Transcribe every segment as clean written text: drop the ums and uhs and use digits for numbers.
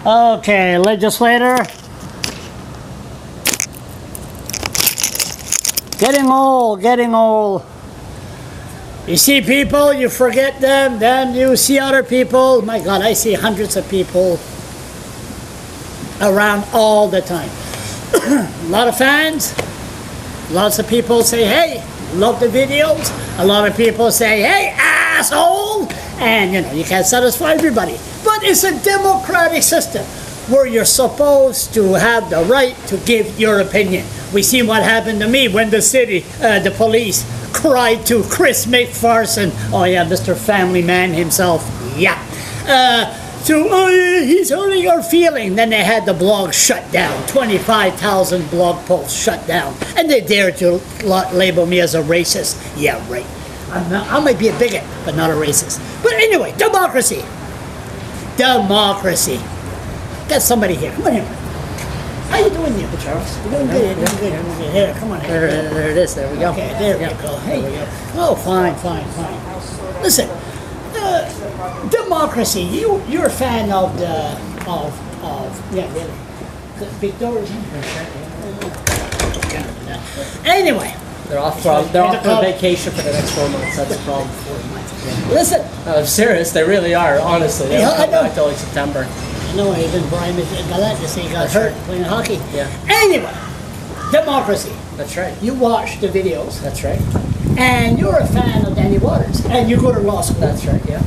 Okay, legislator. Getting old, getting old. You see people, you forget them, then you see other people. My God, I see hundreds of people around all the time. A lot of fans. Lots of people say, hey, love the videos. A lot of people say, hey, asshole. And you know, you can't satisfy everybody. But it's a democratic system where you're supposed to have the right to give your opinion. We see what happened to me when the police cried to Chris McPherson. Oh yeah, Mr. Family Man himself. Yeah. He's hurting our feeling. Then they had the blog shut down. 25,000 blog posts shut down. And they dared to label me as a racist. Yeah, right. I might be a bigot, but not a racist. But anyway, democracy. Democracy. Got somebody here. Come on here. How you doing there, Charles? You're doing good. You're doing good. Here, come on here. There it is. There we go. Okay, there we go. Hey. Oh, fine. Listen, democracy. You're a fan of yeah, really. Victoria's. Anyway. They're off on vacation for the next 4 months. That's the problem. Listen. I'm serious. They really are. Honestly, they don't come back till like September. I know. Even Brian Galactus, he got hurt playing hockey. Yeah. Anyway, democracy. That's right. You watch the videos. That's right. And you're a fan of Danny Waters. And you go to law school. That's right. Yeah.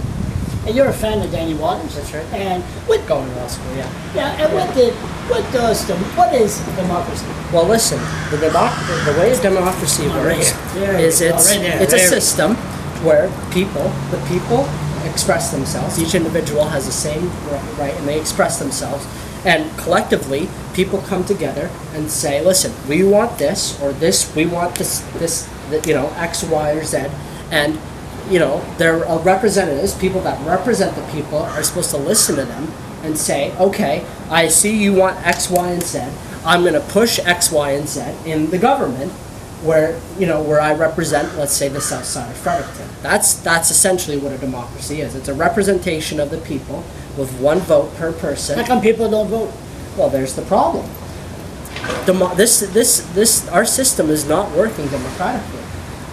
And you're a fan of Danny Waters. That's right. And going to law school, yeah. Yeah, and what is democracy? Well, listen, the way a democracy works is it's a system where the people express themselves. Each individual has the same right, and they express themselves. And collectively, people come together and say, listen, we want this, or this, we want this, you know, X, Y, or Z. And you know, their representatives, people that represent the people, are supposed to listen to them and say, okay, I see you want X, Y, and Z. I'm going to push X, Y, and Z in the government where I represent, let's say, the south side of Fredericton. That's essentially what a democracy is. It's a representation of the people with one vote per person. How come people don't vote? Well, there's the problem. Our system is not working democratically.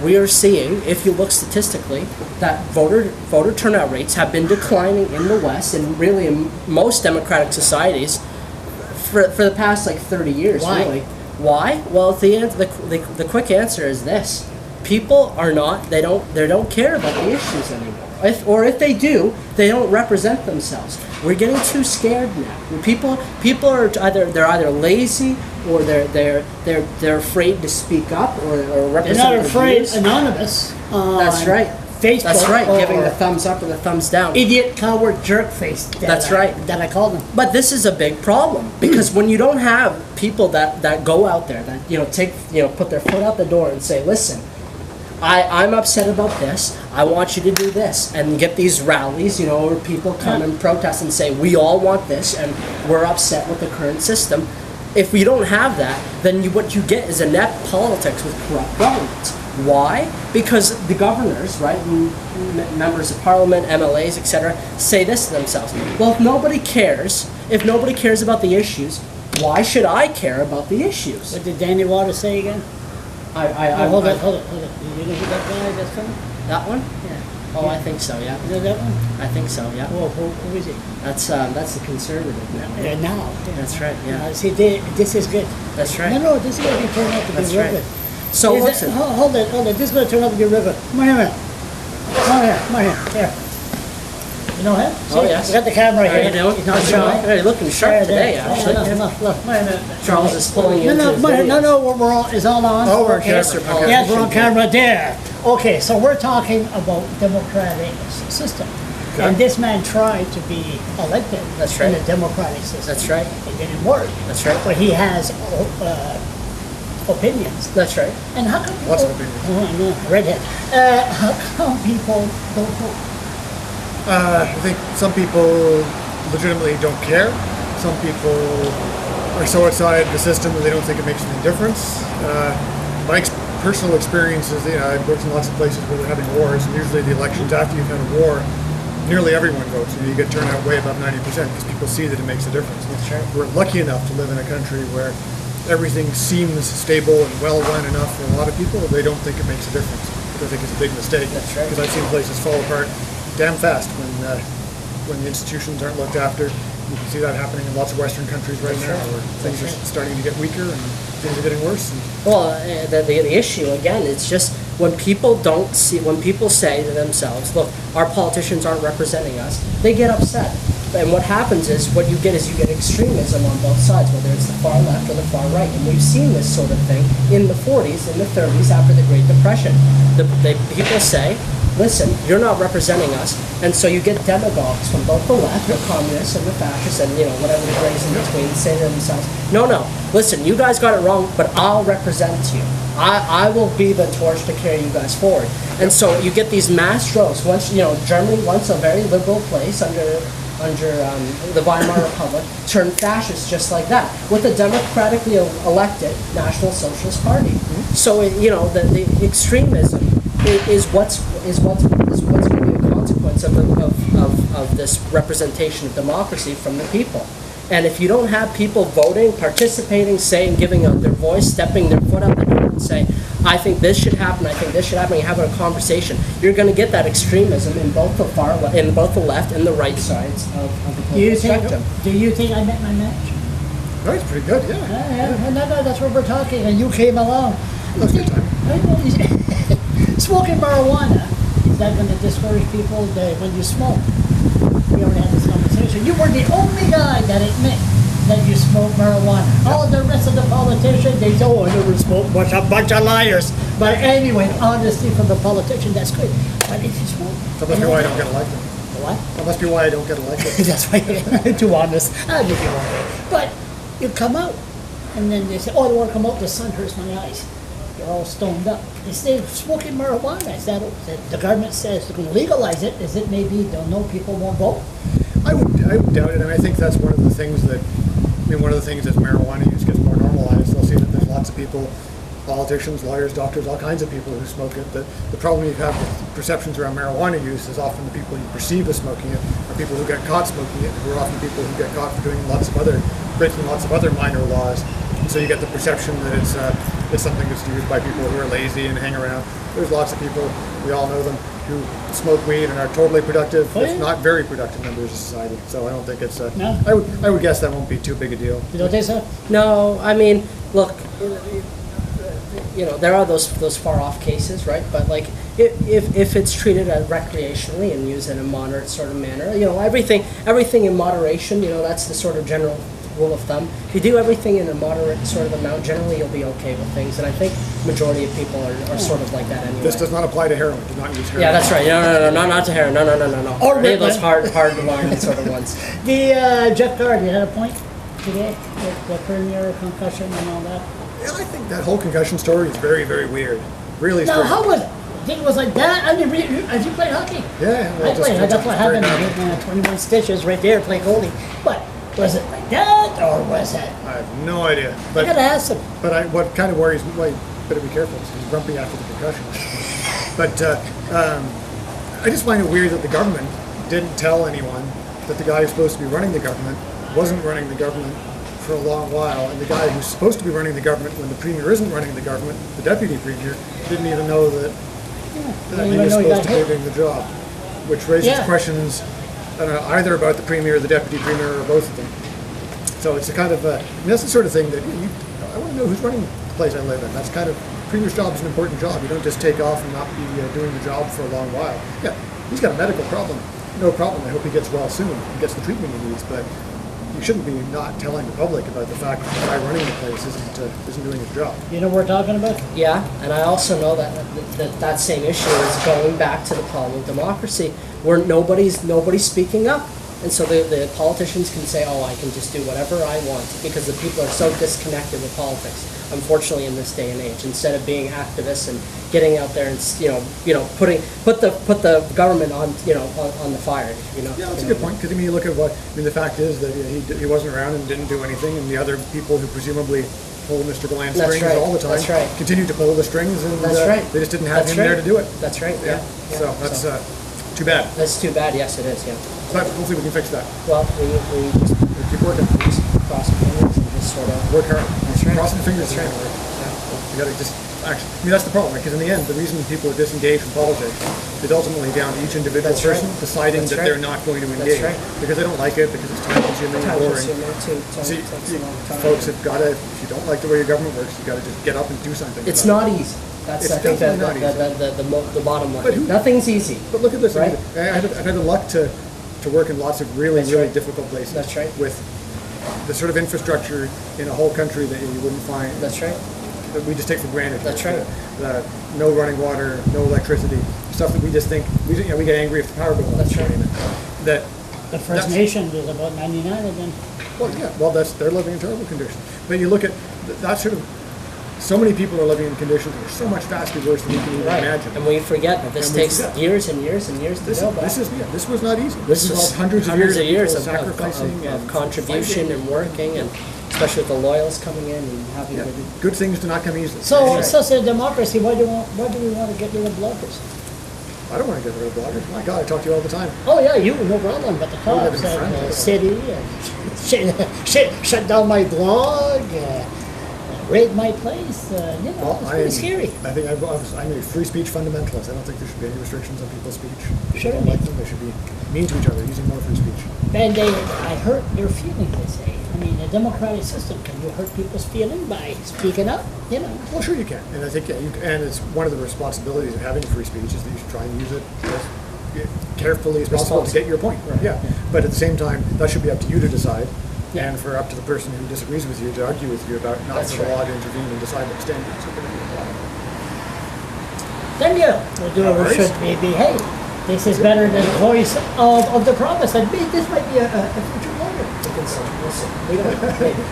We are seeing, if you look statistically, that voter turnout rates have been declining in the West and really in most democratic societies for the past like 30 years. Why? Really. Why? Well, the quick answer is this: people are not. They don't care about the issues anymore. If they do, they don't represent themselves. We're getting too scared now. People are either lazy, or they're afraid to speak up or represent. They're not afraid. Views. Anonymous. That's right. Facebook. That's right. Giving the thumbs up or the thumbs down. Idiot, coward, jerk face. That's right. That I call them. But this is a big problem because when you don't have people that go out there that put their foot out the door and say, listen, I'm upset about this. I want you to do this, and get these rallies, where people come and protest and say we all want this, and we're upset with the current system. If we don't have that, then what you get is inept politics with corrupt governments. Why? Because the governors, right, members of parliament, MLAs, etc., say this to themselves: well, if nobody cares about the issues, why should I care about the issues? What did Danny Waters say again? Hold it. You know who that guy that's coming? That one? Yeah. Oh, I think so. Yeah. You know that one? I think so. Yeah. Well, who is he? That's the conservative now. Yeah, now. Yeah. That's right. Yeah. See, this is good. That's right. No, this is going to turn out to be real good. So listen. Hold it. This is going to turn out to be real good. Come on here, man. Come on here. Here. You know him? See, oh yes. You got the camera here. How you doing? He's not shy. You're looking sharp today, actually. Look. Charles is pulling into his No, it's all on. Oh, we're on camera. Okay. Yes, we're on camera there. Okay, so we're talking about democratic system. Okay. And this man tried to be elected in the democratic system. That's right. It didn't work. That's right. But he has opinions. That's right. And how come people... Lots of opinions. Oh, no, redhead. How come people don't vote? I think some people legitimately don't care. Some people are so outside the system that they don't think it makes any difference. My personal experience is, I've worked in lots of places where they're having wars, and usually the elections after you've had a war nearly everyone votes. You get turnout way above 90% because people see that it makes a difference. That's right. We're lucky enough to live in a country where everything seems stable and well run enough for a lot of people. They don't think it makes a difference, which I think is a big mistake. That's right. Because I've seen places fall apart damn fast when the institutions aren't looked after. You can see that happening in lots of Western countries right now, where things are starting to get weaker and things are getting worse. Well, the issue again, it's just when people don't see, when people say to themselves, "Look, our politicians aren't representing us," they get upset. And what happens is, what you get extremism on both sides, whether it's the far left or the far right. And we've seen this sort of thing in the 40s, in the 30s, after the Great Depression. The people say, listen, you're not representing us, and so you get demagogues from both the left, the communists, and the fascists, and whatever the grays in between, say to themselves, no, listen, you guys got it wrong, but I'll represent you. I will be the torch to carry you guys forward. And so you get these mass strokes. Once Germany, once a very liberal place under the Weimar Republic, turned fascist just like that with a democratically elected National Socialist Party. So the extremism is what's going to be a consequence of this representation of democracy from the people. And if you don't have people voting, participating, saying, giving up their voice, stepping their foot out the door and saying, I think this should happen, I think this should happen, and having a conversation, you're going to get that extremism in both the left and the right sides of the political spectrum. Do you think I met my match? No, it's pretty good, yeah. No, that's what we're talking, and you came along. That's a good time. Smoking marijuana, is that going to discourage people when you smoke? We already had this conversation. You were the only guy that admit that you smoke marijuana. All the rest of the politicians, they say, oh, I never smoke much, a bunch of liars. But anyway, honesty from the politician, that's good. But if you smoke... That must be why I don't get elected. What? That must be why I don't get elected. That's why you're too honest. I'll give you one. But you come out, and then they say, oh, I don't want to come out, the sun hurts my eyes. You're all stoned up. Instead of smoking marijuana, is that the government says they're going to legalize it, is it maybe they'll know people won't vote? I would doubt it, and I think that's one of the things that, one of the things as marijuana use gets more normalized, they'll see that there's lots of people, politicians, lawyers, doctors, all kinds of people who smoke it. The problem you have with perceptions around marijuana use is often the people you perceive as smoking it are people who get caught smoking it, who are often people who get caught for doing breaking lots of other minor laws. And so you get the perception that it's something that's used by people who are lazy and hang around. There's lots of people, we all know them, who smoke weed and are totally productive, if not very productive members of society. So I don't think it's no. I would guess that won't be too big a deal. You don't think so? No, I mean, look, there are those far off cases, right? But like, if it's treated recreationally and used in a moderate sort of manner, everything in moderation, that's the sort of general rule of thumb. If you do everything in a moderate sort of amount, generally you'll be okay with things. And I think majority of people are sort of like that anyway. This does not apply to heroin. Do not use heroin. Yeah, that's right. No, not to heroin. No. Or any of those hard line sort of ones. The Jeff Gardy had a point today with the premier concussion and all that. Yeah, I think that whole concussion story is very, very weird. Really Now, strange. how was it? I think it was like that. I mean, have you played hockey? Yeah. I played. That's what happened. I hit 21 stitches right there playing goalie. But was it like that, or was it? I have no idea. I gotta ask him. But what kind of worries me, well, better be careful, because he's grumpy after the concussion. But I just find it weird that the government didn't tell anyone that the guy who's supposed to be running the government wasn't running the government for a long while, and the guy who's supposed to be running the government when the premier isn't running the government, the deputy premier, didn't even know that he was supposed to be doing the job, which raises questions either about the premier, the deputy premier, or both of them. So it's a kind of that's the sort of thing that I want to know who's running the place I live in. That's kind of, premier's job is an important job. You don't just take off and not be doing the job for a long while. Yeah, he's got a medical problem. No problem. I hope he gets well soon and gets the treatment he needs. But you shouldn't be not telling the public about the fact that the guy running the place isn't doing his job. You know what we're talking about? Yeah, and I also know that same issue is going back to the problem of democracy, where nobody's speaking up. And so the politicians can say, oh, I can just do whatever I want, because the people are so disconnected with politics, unfortunately, in this day and age. Instead of being activists and getting out there and put the government on on the fire. Yeah, that's a good point, because you look at the fact is that he wasn't around and didn't do anything, and the other people who presumably pull Mr. Galant's strings all the time continued to pull the strings, and they just didn't have him there to do it. That's right. Yeah. So that's Too bad. That's too bad. Yes, it is. Yeah. But hopefully we can fix that. Well, we just We keep working. cross our fingers and just sort of. Work hard. That's right. Crossing the fingers. That's right. You gotta just actually. I mean, that's the problem, because in the end, the reason people are disengaged from politics is ultimately down to each individual That's right. person deciding That's that right. they're not going to engage right. because they don't like it, because it's time consuming and boring. See, folks have got to. If you don't like the way your government works, you got to just get up and do something. It's about not easy. That's It's I think definitely not the bottom line. But who- Nothing's easy. it. But look at this. Right. I've had the luck to work in lots of really, That's really right. difficult places. That's right. With the sort of infrastructure in a whole country that you wouldn't find. That's right. That we just take for granted. That's right. The no running water, no electricity, stuff that we just think we get angry if the power goes out. That's right. That The First Nation is about 99 of them. they're living in terrible conditions. But you look at that sort of. So many people are living in conditions that are so much vastly worse than you can even imagine. And we forget that this And we takes forget. years and years and years to build. This was not easy. This is involved hundreds of years of people sacrificing of and contribution fighting. and working, and especially with the loyals coming in and having Yeah. to. Good things do not come easily. So, so democracy, why do we want to get rid of bloggers? I don't want to get rid of bloggers. My God, I talk to you all the time. Oh yeah, you, no problem, but the live cops in and France, the I city shut down my blog, raid my place, it's pretty scary. I think I'm a free speech fundamentalist. I don't think there should be any restrictions on people's speech. If Sure. you don't like them, they should be mean to each other, using more free speech. And I hurt their feelings, they say. I mean, a democratic system, can you hurt people's feelings by speaking up? Well, sure you can, and I think and it's one of the responsibilities of having free speech is that you should try and use it as carefully as possible to get your point. Right. Yeah, but at the same time, that should be up to you to decide, Yeah. and for up to the person who disagrees with you to argue with you about not That's for the right. law to intervene and decide what standards are going to be applied. Then we'll do it, we should maybe, hey, this is better than the voice of the province, and this might be a future lawyer. Listen, we don't. Maybe.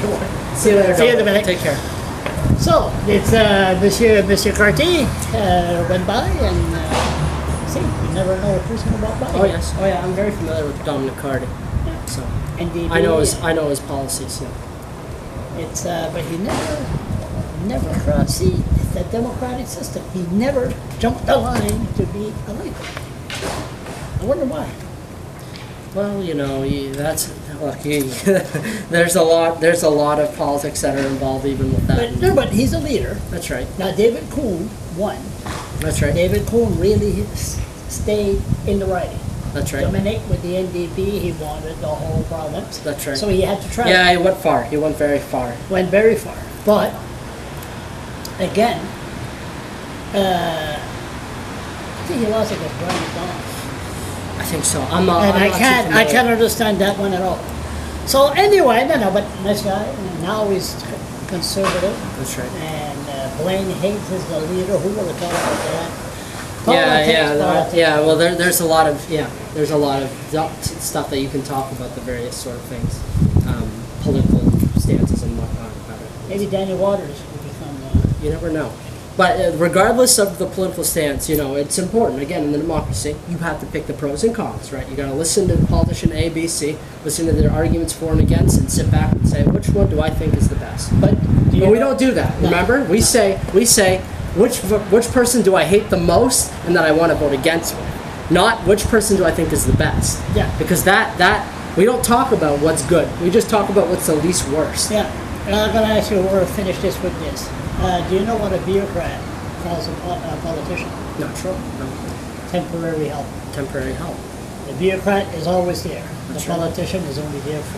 Go on. See you later. See you in a minute. Take care. So, it's Monsieur Carty went by, and see, you never know a person about by. Oh yes. Oh yeah. I'm very familiar with Dominic Carty. Yeah. So NDP, I know his policies. Yeah. It's but he never crossed. See, it's the democratic system. He never jumped the line to be elected. I wonder why. Well, that's look. There's a lot of politics that are involved even with that. But he's a leader. That's right. Now David Kuhn won. That's right. David Kuhn really stayed in the riding. That's right. Dominic with the NDP, he wanted the whole province. That's right. So he had to travel. Yeah, he went far. He went very far. Went very far. But again, I think he lost against Brian McDonald. I think so. I'm not. And I'm I not too can't familiar. understand that one at all. So anyway, no, but nice guy. And now he's conservative. That's right. And Blaine Higgs is the leader. Who would have thought about that? Politics. Yeah. Well, there's a lot of stuff that you can talk about the various sort of things, political stances and whatnot about it. Maybe Daniel Waters will become. You never know. But regardless of the political stance, it's important. Again, in the democracy, you have to pick the pros and cons, right? You got to listen to politician A, B, C, listen to their arguments for and against, and sit back and say, which one do I think is the best? But we don't do that. Remember, we say which person do I hate the most and that I want to vote against with, not which person do I think is the best. Yeah. Because that we don't talk about what's good. We just talk about what's the least worst. Yeah. And I'm going to ask you, we'll finish this with this. Do you know what a bureaucrat calls a politician? Not true. No. Temporary help. Temporary help. The bureaucrat is always there. That's The right. politician is only there for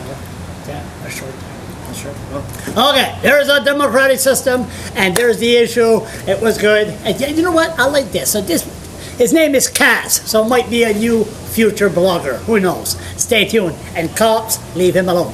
a short time. That's right. Well, Okay, there's a democratic system, and there's the issue. It was good. And you know what? I like this. So his name is Cass, so it might be a new future blogger. Who knows? Stay tuned. And cops, leave him alone.